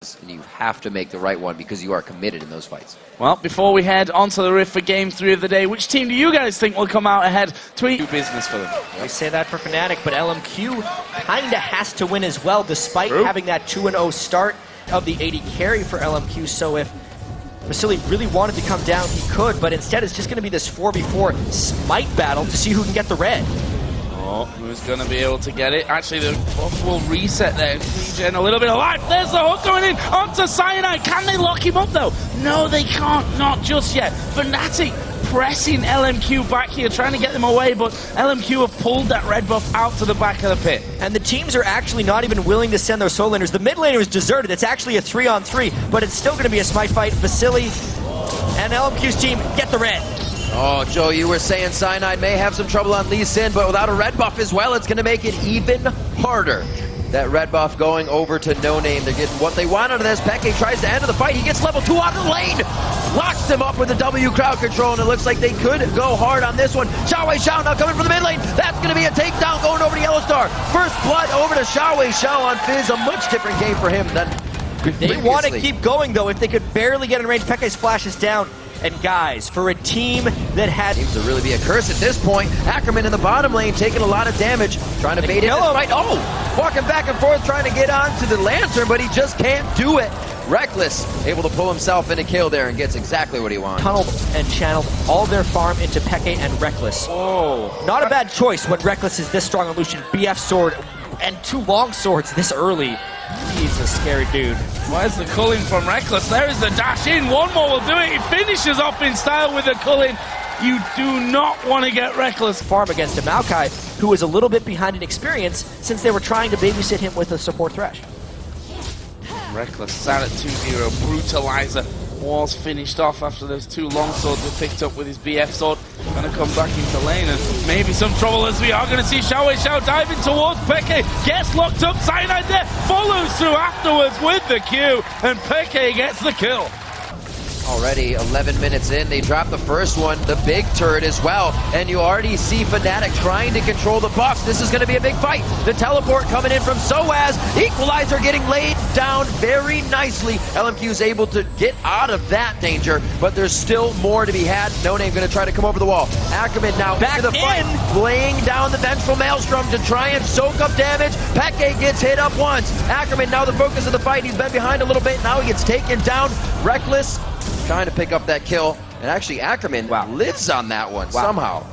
And you have to make the right one because you are committed in those fights. Well, before we head onto the rift for Game 3 of the day, which team do you guys think will come out ahead? Tweet. Do business for them. We say that for Fnatic, but LMQ kinda has to win as well, despite having that 2-0 start of the 80 carry for LMQ. So if Vasily really wanted to come down, he could, but instead it's just going to be this 4v4 smite battle to see who can get the red. Oh, who's going to be able to get it? Actually, the buff will reset there. Regen a little bit of life. There's the hook going in onto Cyanide. Can they lock him up, though? No, they can't. Not just yet. Fnatic pressing LMQ back here, trying to get them away, but LMQ have pulled that red buff out to the back of the pit. And the teams are actually not even willing to send their solo laners. The mid laner is deserted. It's actually a 3-on-3, but it's still going to be a smite fight. Vasily and LMQ's team get the red. Oh, Joe, you were saying Cyanide may have some trouble on Lee Sin, but without a red buff as well, it's going to make it even harder. That red buff going over to No Name. They're getting what they want out of this. Peke tries to end the fight. He gets level 2 out of the lane. Locks them up with the W crowd control, and it looks like they could go hard on this one. Xiao now coming from the mid lane. That's going to be a takedown going over to Yellowstar. First blood over to Xiao on Fizz. A much different game for him than previously. They want to keep going, though. If they could barely get in range, Peke's flash is down. And guys, for a team that had... Seems to really be a curse at this point. Ackerman in the bottom lane taking a lot of damage. Trying to bait in this fight. Oh! Walking back and forth trying to get onto the Lantern, but he just can't do it. Rekkles able to pull himself in a kill there and gets exactly what he wants. Tunneled and channeled all their farm into Peke and Rekkles. Oh. Not a bad choice when Rekkles is this strong on Lucian. BF sword and 2 long swords this early. He's a scary dude. Where's the culling from Rekkles? There is the dash in. One more will do it. He finishes off in style with the culling. You do not want to get Rekkles. Farm against a Maokai, who was a little bit behind in experience since they were trying to babysit him with a support Thresh. Rekkles sat at 2-0. Brutalizer was finished off after those 2 long swords were picked up with his BF sword. Gonna come back into lane and maybe some trouble, as we are gonna see Xiao diving towards Peke. Gets locked up, Cyanide there, follows through afterwards with the Q, and Peke gets the kill. Already 11 minutes in, they drop the first one, the big turret as well, and you already see Fnatic trying to control the buffs. This is going to be a big fight. The teleport coming in from Soaz, Equalizer getting laid down very nicely. LMQ is able to get out of that danger, but there's still more to be had. No Name going to try to come over the wall. Ackerman now back into the fight, laying down the Vengeful Maelstrom to try and soak up damage. Peke gets hit up once. Ackerman now the focus of the fight. He's been behind a little bit. Now he gets taken down. Rekkles trying to pick up that kill, and actually Ackerman lives on that one somehow.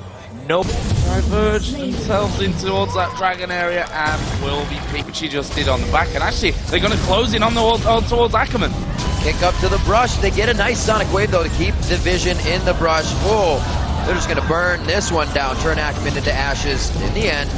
Nope. Diverged themselves in towards that dragon area and will be picked, which he just did on the back. And actually, they're going to close in on the wall towards Ackerman. Kick up to the brush. They get a nice Sonic Wave, though, to keep the vision in the brush. Whoa. They're just going to burn this one down, turn Ackerman into ashes in the end.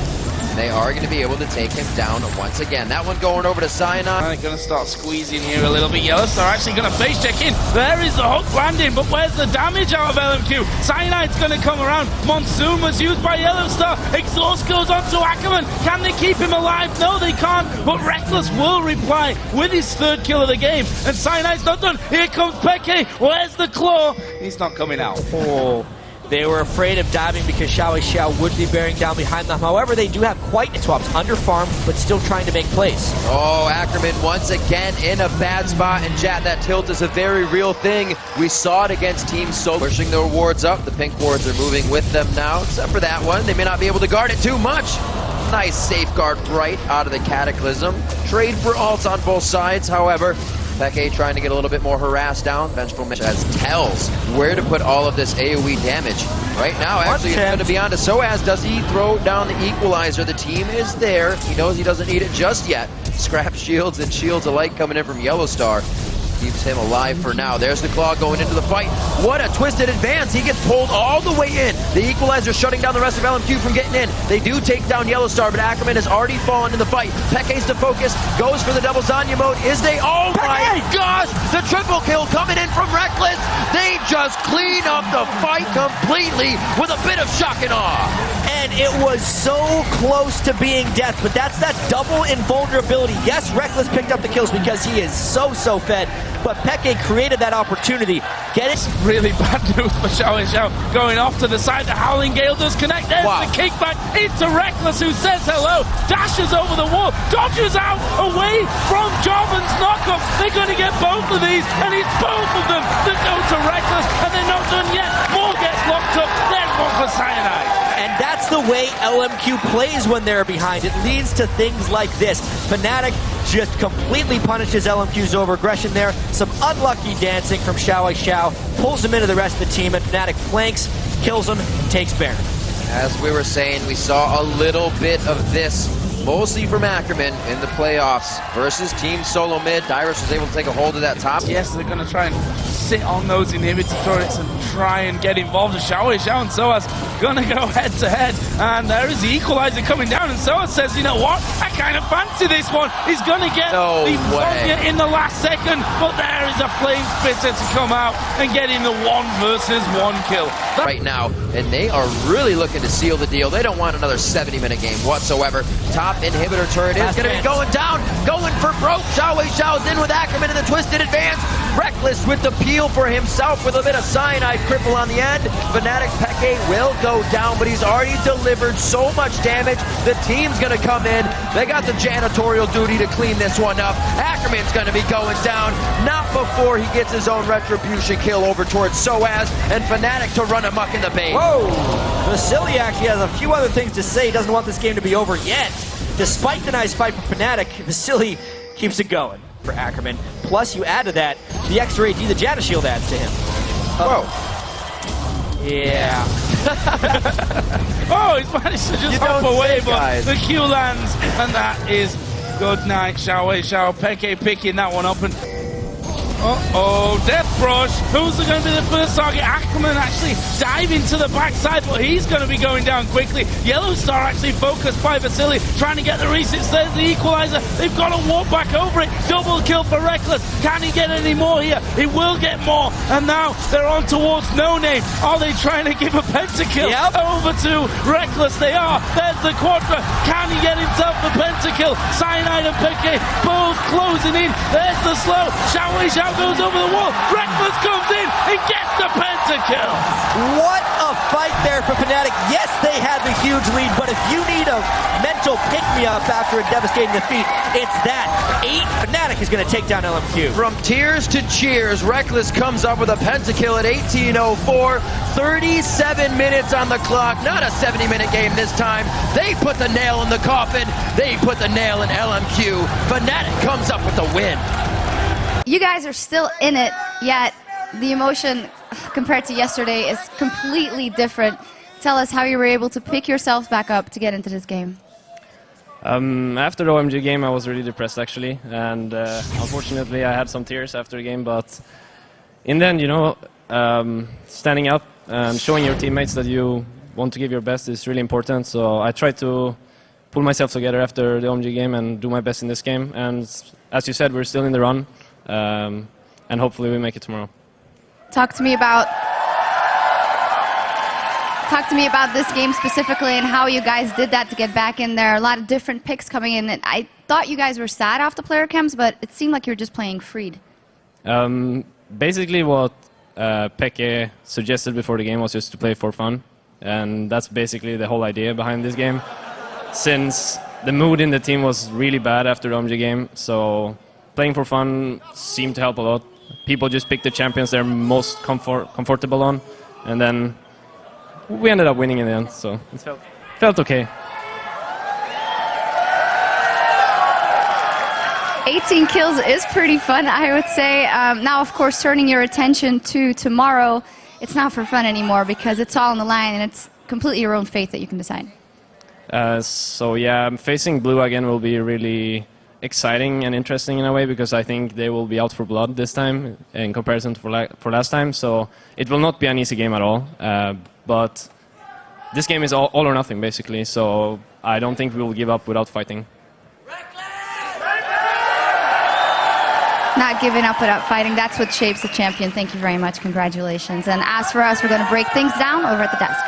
They are going to be able to take him down once again. That one going over to Cyanide. They're going to start squeezing here a little bit. Yellowstar actually going to face check in. There is the hook landing, but where's the damage out of LMQ? Cyanide's going to come around. Monsoon was used by Yellowstar. Exhaust goes on to Ackerman. Can they keep him alive? No, they can't. But Rekkles will reply with his 3rd kill of the game. And Cyanide's not done. Here comes Peke. Where's the claw? He's not coming out. Oh. They were afraid of diving because Xiao would be bearing down behind them. However, they do have quite swaps under farm, but still trying to make plays. Oh, Ackerman once again in a bad spot, and chat, that tilt is a very real thing. We saw it against Team Solo. Pushing their wards up. The pink wards are moving with them now, except for that one. They may not be able to guard it too much. Nice safeguard right out of the Cataclysm. Trade for ults on both sides, however. Peke trying to get a little bit more harassed down. Vengeful has tells where to put all of this AoE damage. Right now, actually, it's going to be on to Soaz. Does he throw down the Equalizer? The team is there. He knows he doesn't need it just yet. Scrap shields and shields alike coming in from Yellowstar. Keeps him alive for now. There's the claw going into the fight. What a twisted advance. He gets pulled all the way in. The Equalizer shutting down the rest of LMQ from getting in. They do take down Yellowstar, but Ackerman has already fallen in the fight. Peke's to focus. Goes for the double Zanya mode. Is they? Oh my gosh! The triple kill coming in from Rekkles. They just clean up the fight completely with a bit of shock and awe. And and it was so close to being death, but that's that double invulnerability. Yes, Rekkles picked up the kills because he is so fed, but Peke created that opportunity. Get it? Really bad news for Xiao going off to the side. The Howling Gale does connect. There's the kickback into Rekkles, who says hello, dashes over the wall, dodges out away from Jobin's knockup. They're going to get both of these, and it's both of them that go to Rekkles, and they're not done yet. More gets locked up. There's one for Cyanide. And that's the way LMQ plays when they're behind. It leads to things like this. Fnatic just completely punishes LMQ's over-aggression there. Some unlucky dancing from Xiao, pulls him into the rest of the team, and Fnatic flanks, kills him, takes Baron. As we were saying, we saw a little bit of this, mostly from Ackerman in the playoffs versus Team Solo Mid. Dyrus was able to take a hold of that top. Yes, they're going to try and sit on those inhibitor turrets and try and get involved. Xiao and Soaz going to go head-to-head. And there is the equalizer coming down, and Soaz says, you know what, I kind of fancy this one. He's going to get the Sonya in the last second, but there is a Flame Spitter to come out and get in the 1 versus 1 kill. Right now, and they are really looking to seal the deal. They don't want another 70-minute game whatsoever. Top inhibitor turret is going to be going down, going for broke. Xiao's in with Ackerman in the twisted advance. Rekkles with the peel for himself with a bit of Cyanide cripple on the end. Fnatic Peke will go down, but he's already delivered so much damage. The team's going to come in. They got the janitorial duty to clean this one up. Ackerman's going to be going down, not before he gets his own retribution kill over towards Soaz, and Fnatic to run amok in the base. Whoa! Vasily actually has a few other things to say. He doesn't want this game to be over yet. Despite the nice fight for Fnatic, Vasily keeps it going for Ackerman. Plus, you add to that the extra AD the Jana Shield adds to him. Whoa. Yeah. Oh, he's managed to just hop away, but the Q lands, and that is good night, Xiao. Peke picking that one up, and uh-oh, Death Brush. Who's going to be the first target? Ackerman actually diving to the backside, but he's going to be going down quickly. Yellow Star actually focused by Vasily, trying to get the resets. There's the equalizer. They've got to walk back over it. Double kill for Rekkles. Can he get any more here? He will get more. And now they're on towards No Name. Are they trying to give a pentakill over to Rekkles? They are. There's the Quadra. Can he get himself the pentakill? Cyanide and Peke both closing in. There's the slow. Xiao goes over the wall. Rekkles comes in and gets the pentakill. What a fight there for Fnatic. Yes, they had the huge lead, but if you need a mental pick-me-up after a devastating defeat, it's that. Fnatic is going to take down LMQ. From tears to cheers, Rekkles comes up with a pentakill at 18:04. 37 minutes on the clock. Not a 70-minute game this time. They put the nail in the coffin. They put the nail in LMQ. Fnatic comes up with the win. You guys are still in it, yet the emotion compared to yesterday is completely different. Tell us how you were able to pick yourself back up to get into this game. After the OMG game, I was really depressed, actually, and unfortunately I had some tears after the game, but in the end, you know, standing up and showing your teammates that you want to give your best is really important, so I tried to pull myself together after the OMG game and do my best in this game, and as you said, we're still in the run. And hopefully we make it tomorrow. Talk to me about this game specifically and how you guys did that to get back in there. A lot of different picks coming in. And I thought you guys were sad off the player camps, but it seemed like you were just playing freed. Basically what Peke suggested before the game was just to play for fun. And that's basically the whole idea behind this game. Since the mood in the team was really bad after the OMG game, so playing for fun seemed to help a lot. People just picked the champions they're most comfortable on, and then we ended up winning in the end, so it felt okay. 18 kills is pretty fun, I would say. Now, of course, turning your attention to tomorrow, it's not for fun anymore because it's all on the line and it's completely your own fate that you can decide. So yeah, facing Blue again will be really exciting and interesting in a way because I think they will be out for blood this time in comparison to for last time, so it will not be an easy game at all, but this game is all or nothing basically, so I don't think we will give up without fighting. Not giving up without fighting, that's what shapes the champion. Thank you very much, congratulations. And as for us, we're going to break things down over at the desk.